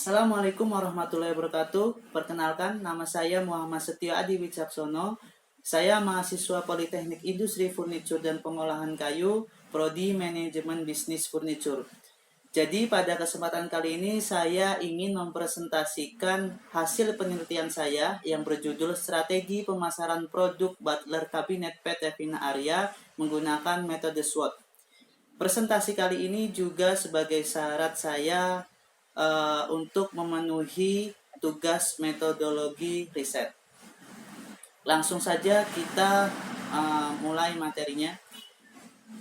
Assalamualaikum warahmatullahi wabarakatuh. Perkenalkan, nama saya Muhammad Setio Adi Wicaksono. Saya mahasiswa Politeknik Industri Furnitur dan Pengolahan Kayu, Prodi Manajemen Bisnis Furnitur. Jadi pada kesempatan kali ini saya ingin mempresentasikan hasil penelitian saya yang berjudul Strategi Pemasaran Produk Butler Kabinet PT Vina Arya menggunakan metode SWOT. Presentasi kali ini juga sebagai syarat saya untuk memenuhi tugas metodologi riset. Langsung saja kita mulai materinya.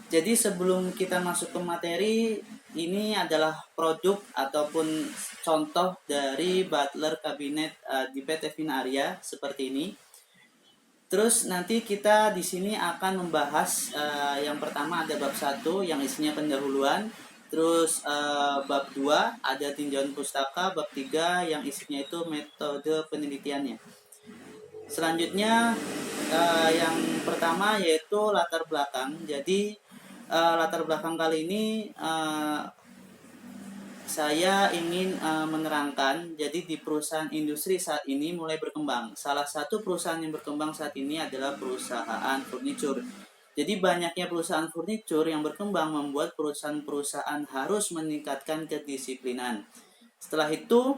Jadi sebelum kita masuk ke materi, ini adalah produk ataupun contoh dari Butler Kabinet di PT Vina Arya seperti ini. Terus nanti kita di sini akan membahas yang pertama ada bab 1 yang isinya pendahuluan. Terus bab 2 ada tinjauan pustaka, bab 3 yang isinya itu metode penelitiannya. Selanjutnya yang pertama yaitu latar belakang. Jadi latar belakang kali ini saya ingin menerangkan, jadi di perusahaan industri saat ini mulai berkembang. Salah satu perusahaan yang berkembang saat ini adalah perusahaan furnitur. Jadi banyaknya perusahaan furnitur yang berkembang membuat perusahaan-perusahaan harus meningkatkan kedisiplinan. Setelah itu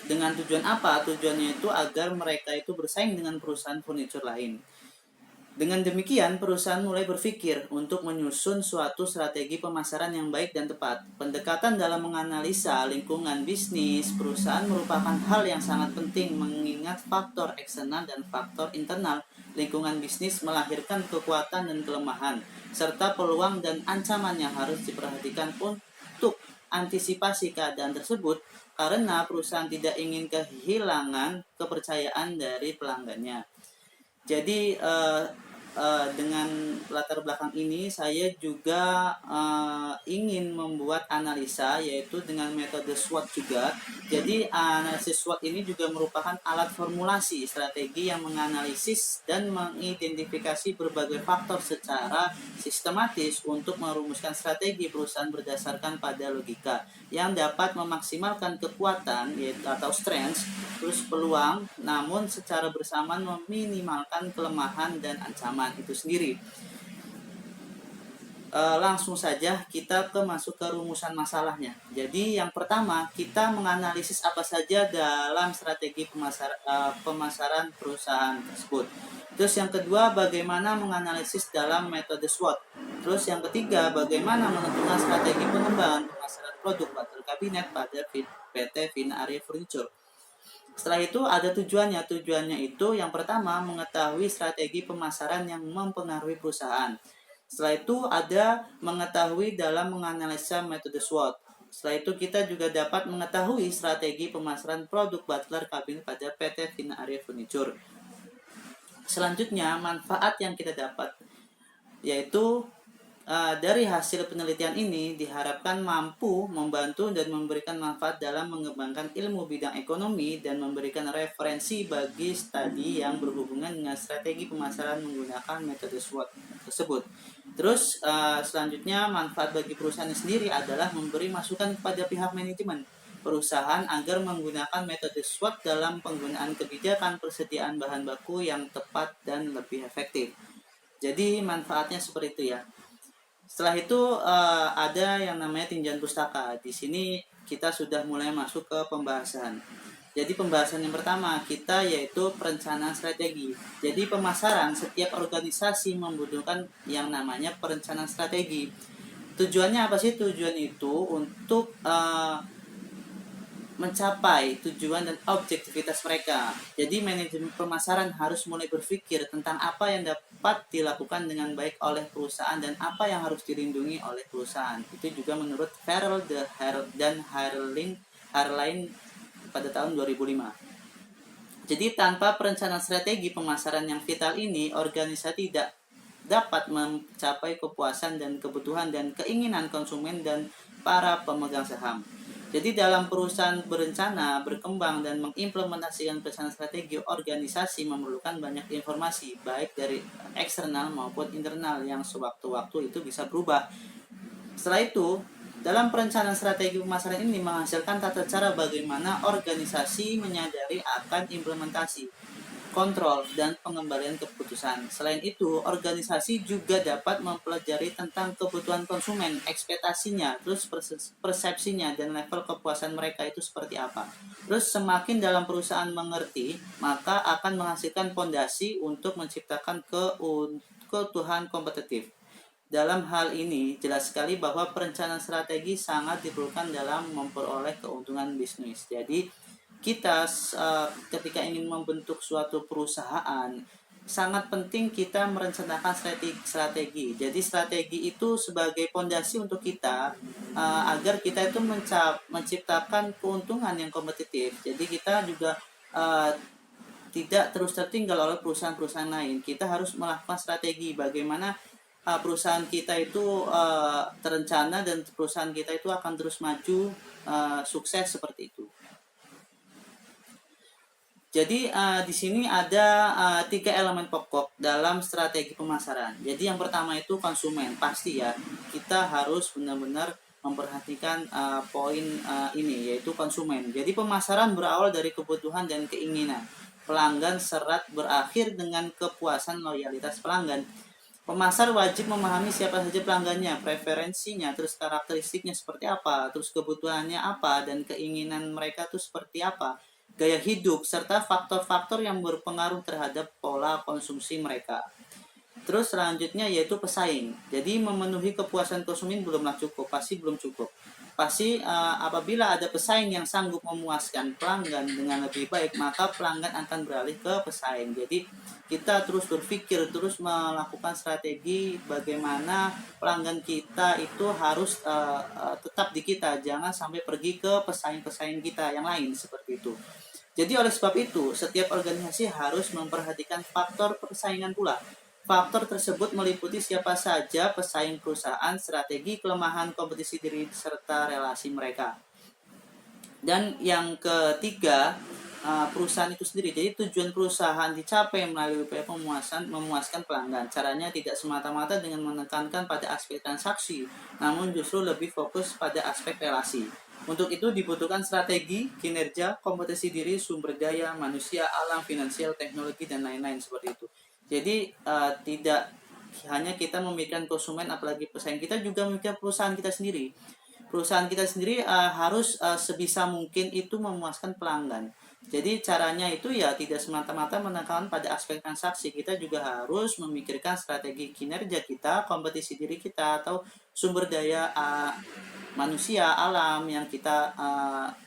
dengan tujuan apa? Tujuannya itu agar mereka itu bersaing dengan perusahaan furnitur lain. Dengan demikian, perusahaan mulai berpikir untuk menyusun suatu strategi pemasaran yang baik dan tepat. Pendekatan dalam menganalisa lingkungan bisnis perusahaan merupakan hal yang sangat penting mengingat faktor eksternal dan faktor internal. Lingkungan bisnis melahirkan kekuatan dan kelemahan, serta peluang dan ancaman yang harus diperhatikan untuk antisipasi keadaan tersebut karena perusahaan tidak ingin kehilangan kepercayaan dari pelanggannya. Jadi dengan latar belakang ini saya juga ingin membuat analisa yaitu dengan metode SWOT juga. Jadi analisis SWOT ini juga merupakan alat formulasi strategi yang menganalisis dan mengidentifikasi berbagai faktor secara sistematis untuk merumuskan strategi perusahaan berdasarkan pada logika yang dapat memaksimalkan kekuatan yaitu atau strengths terus peluang, namun secara bersamaan meminimalkan kelemahan dan ancaman itu sendiri. Langsung saja kita masuk ke rumusan masalahnya. Jadi yang pertama kita menganalisis apa saja dalam strategi pemasaran perusahaan tersebut. Terus yang kedua bagaimana menganalisis dalam metode SWOT. Terus yang ketiga bagaimana menentukan strategi pengembangan pemasaran produk Butler Kabinet pada PT Vina Arya Furniture. Setelah itu ada tujuannya. Tujuannya itu yang pertama mengetahui strategi pemasaran yang mempengaruhi perusahaan. Setelah itu ada mengetahui dalam menganalisa metode SWOT. Setelah itu kita juga dapat mengetahui strategi pemasaran produk Butler Kabinet pada PT Vina Arya Furniture. Selanjutnya manfaat yang kita dapat yaitu dari hasil penelitian ini diharapkan mampu membantu dan memberikan manfaat dalam mengembangkan ilmu bidang ekonomi dan memberikan referensi bagi studi yang berhubungan dengan strategi pemasaran menggunakan metode SWOT tersebut. Terus selanjutnya manfaat bagi perusahaan sendiri adalah memberi masukan kepada pihak manajemen perusahaan agar menggunakan metode SWOT dalam penggunaan kebijakan persediaan bahan baku yang tepat dan lebih efektif. Jadi manfaatnya seperti itu ya. Setelah itu ada yang namanya tinjauan pustaka. Di sini kita sudah mulai masuk ke pembahasan. Jadi pembahasan yang pertama kita yaitu perencanaan strategi. Jadi pemasaran setiap organisasi membutuhkan yang namanya perencanaan strategi. Tujuannya apa sih? Tujuan itu untuk mencapai tujuan dan objektivitas mereka. Jadi manajemen pemasaran harus mulai berpikir tentang apa yang dapat dilakukan dengan baik oleh perusahaan dan apa yang harus dilindungi oleh perusahaan. Itu juga menurut Farrell dan Harline pada tahun 2005. Jadi tanpa perencanaan strategi pemasaran yang vital ini, organisasi tidak dapat mencapai kepuasan dan kebutuhan dan keinginan konsumen dan para pemegang saham. Jadi dalam perusahaan berencana, berkembang, dan mengimplementasikan perencanaan strategi, organisasi memerlukan banyak informasi, baik dari eksternal maupun internal yang sewaktu-waktu itu bisa berubah. Setelah itu, Dalam perencanaan strategi pemasaran ini menghasilkan tata cara bagaimana organisasi menyadari akan implementasi, kontrol, dan pengembalian keputusan. Selain itu, organisasi juga dapat mempelajari tentang kebutuhan konsumen, ekspektasinya, terus persepsinya, dan level kepuasan mereka itu seperti apa. Terus semakin dalam perusahaan mengerti, maka akan menghasilkan fondasi untuk menciptakan keutuhan kompetitif. Dalam hal ini, jelas sekali bahwa perencanaan strategi sangat diperlukan dalam memperoleh keuntungan bisnis. Jadi, kita ketika ingin membentuk suatu perusahaan, sangat penting kita merencanakan strategi. Jadi, strategi itu sebagai fondasi untuk kita agar kita itu menciptakan keuntungan yang kompetitif. Jadi, kita juga tidak terus tertinggal oleh perusahaan-perusahaan lain. Kita harus melakukan strategi bagaimana perusahaan kita itu terencana dan perusahaan kita itu akan terus maju sukses seperti itu. Jadi di sini ada 3 elemen pokok dalam strategi pemasaran. Jadi yang pertama itu konsumen, pasti ya kita harus benar-benar memperhatikan poin ini, yaitu konsumen. Jadi pemasaran berawal dari kebutuhan dan keinginan pelanggan serat berakhir dengan kepuasan loyalitas pelanggan. Pemasar wajib memahami siapa saja pelanggannya, preferensinya, terus karakteristiknya seperti apa, terus kebutuhannya apa, dan keinginan mereka itu seperti apa, gaya hidup, serta faktor-faktor yang berpengaruh terhadap pola konsumsi mereka. Terus selanjutnya yaitu pesaing. Jadi memenuhi kepuasan konsumen belumlah cukup, pasti belum cukup. Pasti apabila ada pesaing yang sanggup memuaskan pelanggan dengan lebih baik, maka pelanggan akan beralih ke pesaing. Jadi kita terus berpikir, terus melakukan strategi bagaimana pelanggan kita itu harus tetap di kita, jangan sampai pergi ke pesaing-pesaing kita yang lain seperti itu. Jadi oleh sebab itu, setiap organisasi harus memperhatikan faktor persaingan pula. Faktor tersebut meliputi siapa saja pesaing perusahaan, strategi, kelemahan kompetisi diri, serta relasi mereka. Dan yang ketiga, perusahaan itu sendiri. Jadi tujuan perusahaan dicapai melalui upaya memuaskan pelanggan. Caranya tidak semata-mata dengan menekankan pada aspek transaksi, namun justru lebih fokus pada aspek relasi. Untuk itu dibutuhkan strategi, kinerja, kompetisi diri, sumber daya, manusia, alam, finansial, teknologi, dan lain-lain seperti itu. Jadi tidak hanya kita memikirkan konsumen, apalagi pesaing, kita juga memikirkan perusahaan kita sendiri. Perusahaan kita sendiri harus sebisa mungkin itu memuaskan pelanggan. Jadi caranya itu ya tidak semata-mata menekan pada aspek transaksi. Kita juga harus memikirkan strategi kinerja kita, kompetisi diri kita, atau sumber daya manusia, alam yang kita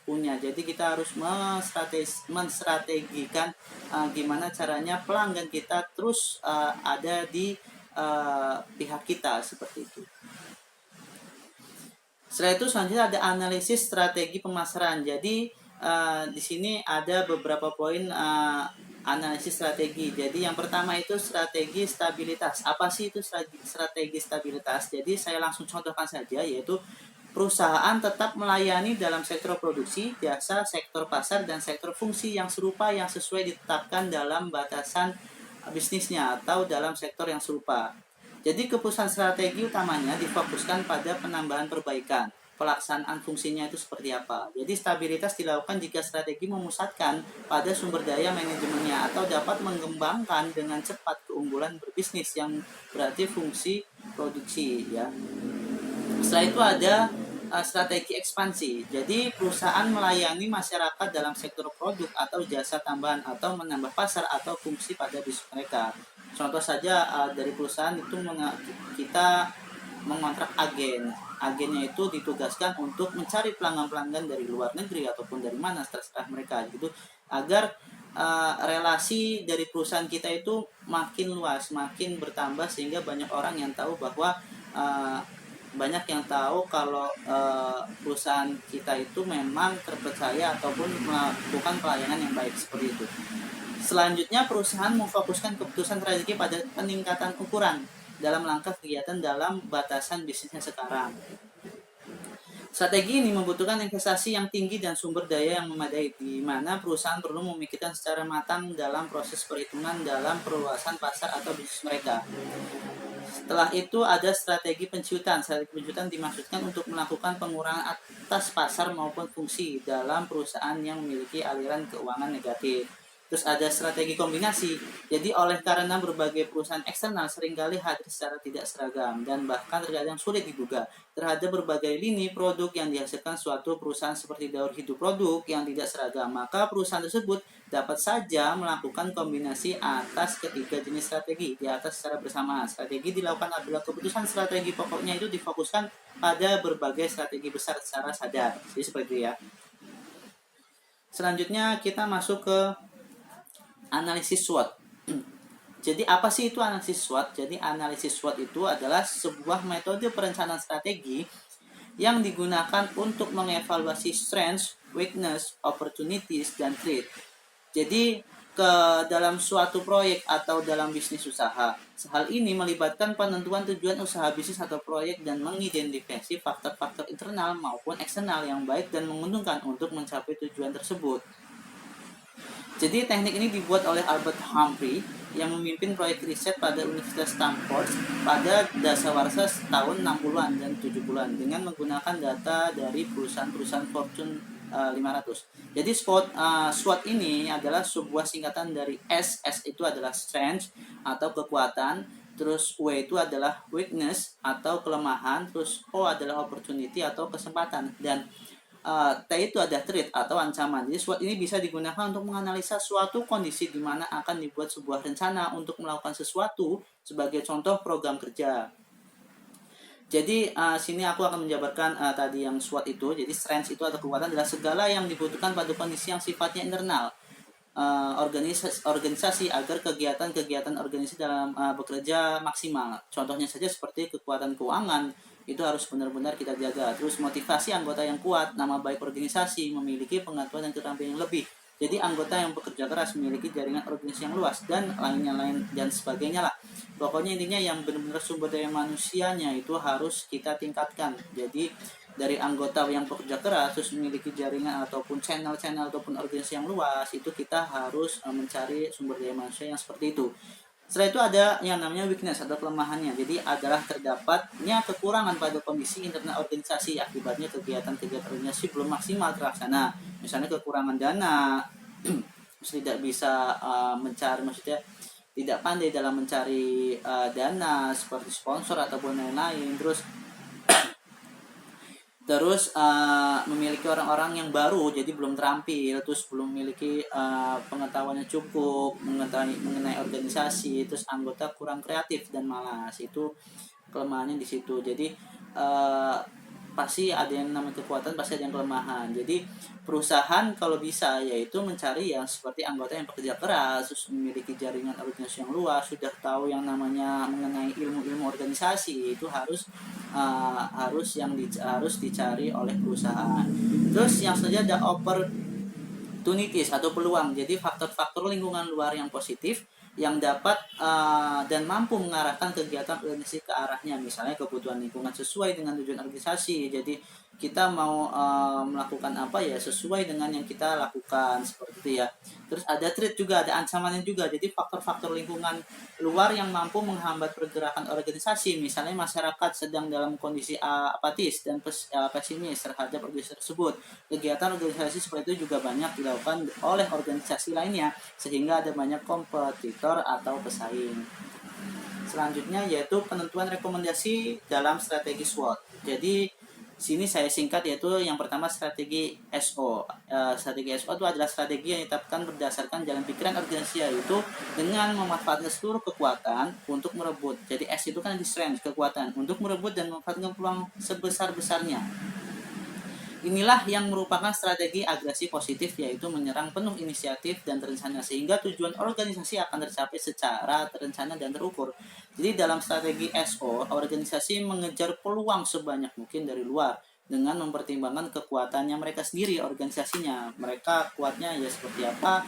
punya. Jadi kita harus menstrategikan gimana caranya pelanggan kita terus ada di pihak kita seperti itu. Setelah itu selanjutnya ada analisis strategi pemasaran. Jadi di sini ada beberapa poin analisis strategi. Jadi yang pertama itu strategi stabilitas. Apa sih itu strategi stabilitas? Jadi saya langsung contohkan saja, yaitu perusahaan tetap melayani dalam sektor produksi, jasa, sektor pasar, dan sektor fungsi yang serupa yang sesuai ditetapkan dalam batasan bisnisnya atau dalam sektor yang serupa. Jadi keputusan strategi utamanya difokuskan pada penambahan perbaikan. Pelaksanaan fungsinya itu seperti apa. Jadi stabilitas dilakukan jika strategi memusatkan pada sumber daya manajemennya atau dapat mengembangkan dengan cepat keunggulan berbisnis yang berarti fungsi produksi ya. Setelah itu ada strategi ekspansi. Jadi perusahaan melayani masyarakat dalam sektor produk atau jasa tambahan atau menambah pasar atau fungsi pada bisnis mereka. Contoh saja dari perusahaan itu kita mengontrak agen. Agennya itu ditugaskan untuk mencari pelanggan-pelanggan dari luar negeri ataupun dari mana terserah mereka gitu, agar relasi dari perusahaan kita itu makin luas, makin bertambah sehingga banyak orang yang tahu bahwa banyak yang tahu kalau perusahaan kita itu memang terpercaya ataupun melakukan pelayanan yang baik seperti itu. Selanjutnya perusahaan memfokuskan keputusan strategi pada peningkatan ukuran dalam langkah kegiatan dalam batasan bisnisnya sekarang. Strategi ini membutuhkan investasi yang tinggi dan sumber daya yang memadai, di mana perusahaan perlu memikirkan secara matang dalam proses perhitungan dalam perluasan pasar atau bisnis mereka. Setelah itu ada strategi penciutan. Strategi penciutan dimaksudkan untuk melakukan pengurangan atas pasar maupun fungsi dalam perusahaan yang memiliki aliran keuangan negatif. Terus ada strategi kombinasi. Jadi oleh karena berbagai perusahaan eksternal seringkali hadir secara tidak seragam dan bahkan terkadang sulit diduga terhadap berbagai lini produk yang dihasilkan suatu perusahaan seperti daur hidup produk yang tidak seragam, maka perusahaan tersebut dapat saja melakukan kombinasi atas ketiga jenis strategi di atas secara bersamaan. Strategi dilakukan apabila keputusan strategi pokoknya itu difokuskan pada berbagai strategi besar secara sadar. Jadi seperti itu ya. Selanjutnya kita masuk ke analisis SWOT. Jadi apa sih itu analisis SWOT? Jadi analisis SWOT itu adalah sebuah metode perencanaan strategi yang digunakan untuk mengevaluasi strengths, weakness, opportunities, dan threat. Jadi ke dalam suatu proyek atau dalam bisnis usaha. Hal ini melibatkan penentuan tujuan usaha bisnis atau proyek dan mengidentifikasi faktor-faktor internal maupun eksternal yang baik dan menguntungkan untuk mencapai tujuan tersebut. Jadi teknik ini dibuat oleh Albert Humphrey yang memimpin proyek riset pada Universitas Stanford pada dasawarsa tahun 60-an dan 70-an dengan menggunakan data dari perusahaan-perusahaan Fortune 500. Jadi SWOT ini adalah sebuah singkatan dari S itu adalah strength atau kekuatan, terus W itu adalah weakness atau kelemahan, terus O adalah opportunity atau kesempatan, dan T itu ada threat atau ancaman. Jadi SWOT ini bisa digunakan untuk menganalisa suatu kondisi di mana akan dibuat sebuah rencana untuk melakukan sesuatu, sebagai contoh program kerja. Jadi sini aku akan menjabarkan tadi yang SWOT itu. Jadi strength itu atau kekuatan adalah segala yang dibutuhkan pada kondisi yang sifatnya internal organisasi agar kegiatan-kegiatan organisasi dalam bekerja maksimal. Contohnya saja seperti kekuatan keuangan itu harus benar-benar kita jaga. Terus motivasi anggota yang kuat, nama baik organisasi, memiliki pengetahuan dan keterampilan yang lebih. Jadi anggota yang bekerja keras memiliki jaringan organisasi yang luas dan lain dan sebagainya lah. Pokoknya intinya yang benar-benar sumber daya manusianya itu harus kita tingkatkan. Jadi dari anggota yang bekerja keras terus memiliki jaringan ataupun channel-channel ataupun organisasi yang luas, itu kita harus mencari sumber daya manusia yang seperti itu. Setelah itu ada yang namanya weakness atau kelemahannya. Jadi adalah terdapatnya kekurangan pada kondisi internal organisasi, akibatnya kegiatan-kegiatan organisasi belum maksimal terlaksana. Misalnya kekurangan dana, tidak bisa maksudnya tidak pandai dalam mencari dana seperti sponsor ataupun lain-lain. Terus memiliki orang-orang yang baru, jadi belum terampil, terus belum memiliki pengetahuannya cukup mengenai organisasi, terus anggota kurang kreatif dan malas. Itu kelemahannya di situ. Jadi pasti ada yang namanya kekuatan, pasti ada yang kelemahan. Jadi perusahaan kalau bisa yaitu mencari yang seperti anggota yang bekerja keras, terus memiliki jaringan organisasi yang luas, sudah tahu yang namanya mengenai ilmu-ilmu organisasi, itu harus dicari oleh perusahaan. Terus yang selanjutnya ada opportunities atau peluang. Jadi faktor-faktor lingkungan luar yang positif yang dapat dan mampu mengarahkan kegiatan organisasi ke arahnya. Misalnya kebutuhan lingkungan sesuai dengan tujuan organisasi. Jadi kita mau melakukan apa ya sesuai dengan yang kita lakukan, seperti itu ya. Terus ada threat juga, ada ancamannya juga. Jadi faktor-faktor lingkungan luar yang mampu menghambat pergerakan organisasi. Misalnya masyarakat sedang dalam kondisi apatis dan pesimis terhadap organisasi tersebut. Kegiatan organisasi seperti itu juga banyak dilakukan oleh organisasi lainnya, sehingga ada banyak kompetitor atau pesaing. Selanjutnya yaitu penentuan rekomendasi dalam strategi SWOT. Jadi sini saya singkat, yaitu yang pertama strategi SO. Strategi SO itu adalah strategi yang ditetapkan berdasarkan jalan pikiran organisasi, yaitu dengan memanfaatkan seluruh kekuatan untuk merebut. Jadi S itu kan di strength, kekuatan, untuk merebut dan memanfaatkan peluang sebesar-besarnya. Inilah yang merupakan strategi agresi positif, yaitu menyerang penuh inisiatif dan terencana sehingga tujuan organisasi akan tercapai secara terencana dan terukur. Jadi dalam strategi SO, organisasi mengejar peluang sebanyak mungkin dari luar dengan mempertimbangkan kekuatannya mereka sendiri, organisasinya. Mereka kuatnya ya seperti apa,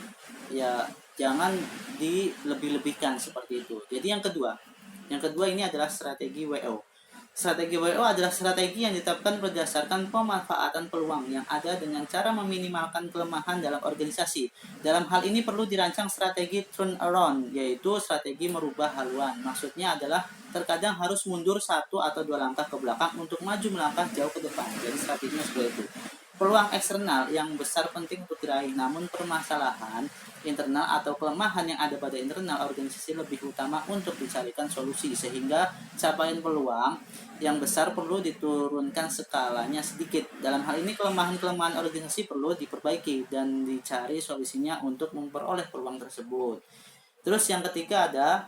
ya jangan dilebih-lebihkan seperti itu. Jadi yang kedua ini adalah strategi WO. Strategi WO adalah strategi yang ditetapkan berdasarkan pemanfaatan peluang yang ada dengan cara meminimalkan kelemahan dalam organisasi. Dalam hal ini perlu dirancang strategi turnaround, yaitu strategi merubah haluan. Maksudnya adalah terkadang harus mundur 1 atau 2 langkah ke belakang untuk maju melangkah jauh ke depan. Jadi strateginya seperti itu. Peluang eksternal yang besar penting untuk diraih, namun permasalahan internal atau kelemahan yang ada pada internal organisasi lebih utama untuk dicarikan solusi, sehingga capaian peluang yang besar perlu diturunkan skalanya sedikit. Dalam hal ini kelemahan-kelemahan organisasi perlu diperbaiki dan dicari solusinya untuk memperoleh peluang tersebut. Terus yang ketiga ada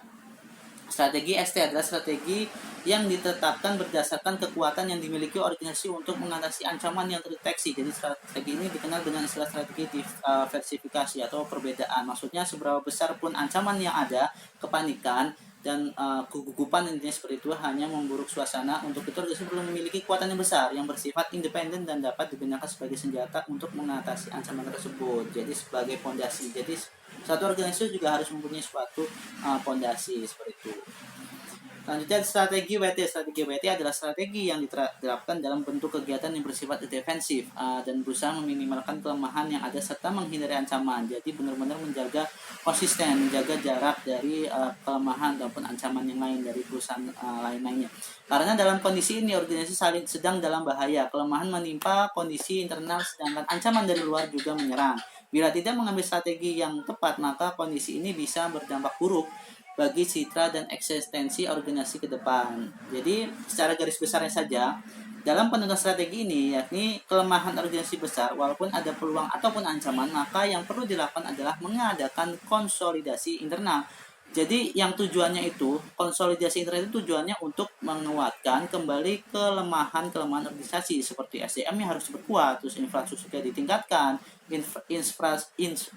strategi ST, adalah strategi yang ditetapkan berdasarkan kekuatan yang dimiliki organisasi untuk mengatasi ancaman yang terdeteksi. Jadi strategi ini dikenal dengan istilah strategi diversifikasi atau perbedaan. Maksudnya seberapa besar pun ancaman yang ada, kepanikan dan kegugupan intinya seperti itu hanya memburuk suasana. Untuk itu organisasi perlu memiliki kekuatan yang besar yang bersifat independen dan dapat digunakan sebagai senjata untuk mengatasi ancaman tersebut. Jadi sebagai fondasi. Jadi satu organisasi juga harus mempunyai suatu fondasi seperti itu. Selanjutnya strategi WT. Strategi WT adalah strategi yang diterapkan dalam bentuk kegiatan yang bersifat defensif dan berusaha meminimalkan kelemahan yang ada serta menghindari ancaman. Jadi benar-benar menjaga konsisten, menjaga jarak dari kelemahan ataupun ancaman yang lain dari perusahaan lain-lainnya. Karena dalam kondisi ini organisasi sedang dalam bahaya. Kelemahan menimpa kondisi internal sedangkan ancaman dari luar juga menyerang. Bila tidak mengambil strategi yang tepat, maka kondisi ini bisa berdampak buruk bagi citra dan eksistensi organisasi ke depan. Jadi, secara garis besarnya saja, dalam penentuan strategi ini, yakni kelemahan organisasi besar, walaupun ada peluang ataupun ancaman, maka yang perlu dilakukan adalah mengadakan konsolidasi internal. Jadi yang tujuannya itu, konsolidasi internal itu tujuannya untuk menguatkan kembali kelemahan-kelemahan organisasi seperti SDM-nya harus diperkuat, terus infrastrukturnya ditingkatkan,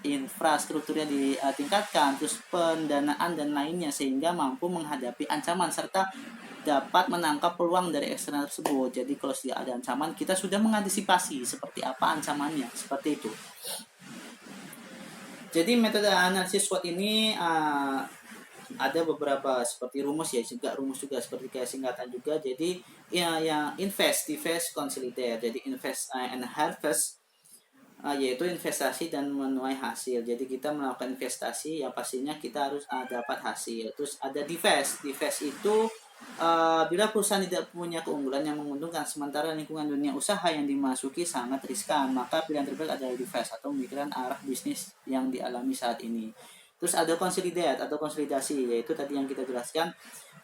infrastrukturnya ditingkatkan, terus pendanaan dan lainnya sehingga mampu menghadapi ancaman serta dapat menangkap peluang dari eksternal tersebut. Jadi kalau sudah ada ancaman, kita sudah mengantisipasi seperti apa ancamannya, seperti itu. Jadi metode analisis SWOT ini ada beberapa seperti rumus ya, juga rumus juga seperti kayak singkatan juga. Jadi ya yang invest, divest, consolidate. Jadi invest and harvest yaitu investasi dan menuai hasil. Jadi kita melakukan investasi ya pastinya kita harus dapat hasil. Terus ada divest. Divest itu bila perusahaan tidak punya keunggulan yang menguntungkan sementara lingkungan dunia usaha yang dimasuki sangat riskan, maka pilihan terbaik adalah divest atau memikirkan arah bisnis yang dialami saat ini. Terus ada consolidate atau konsolidasi, yaitu tadi yang kita jelaskan,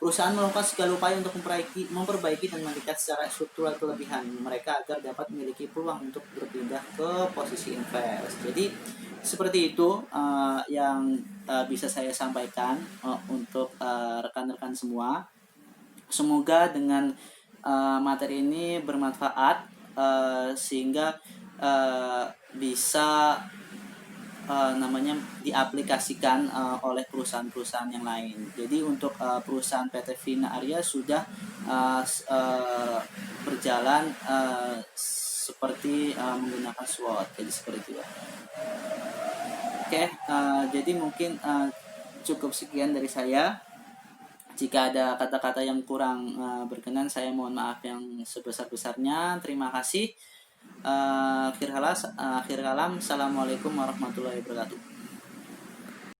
perusahaan melakukan segala upaya untuk memperbaiki dan meningkat secara struktural kelebihan mereka agar dapat memiliki peluang untuk berpindah ke posisi invest. Jadi seperti itu yang bisa saya sampaikan untuk rekan-rekan semua. Semoga dengan materi ini bermanfaat sehingga bisa namanya diaplikasikan oleh perusahaan-perusahaan yang lain. Jadi untuk perusahaan PT Vina Arya sudah berjalan seperti menggunakan SWOT. Jadi seperti itu ya. Oke, jadi mungkin cukup sekian dari saya. Jika ada kata-kata yang kurang berkenan, saya mohon maaf yang sebesar-besarnya. Terima kasih. Akhir kalam, assalamualaikum warahmatullahi wabarakatuh.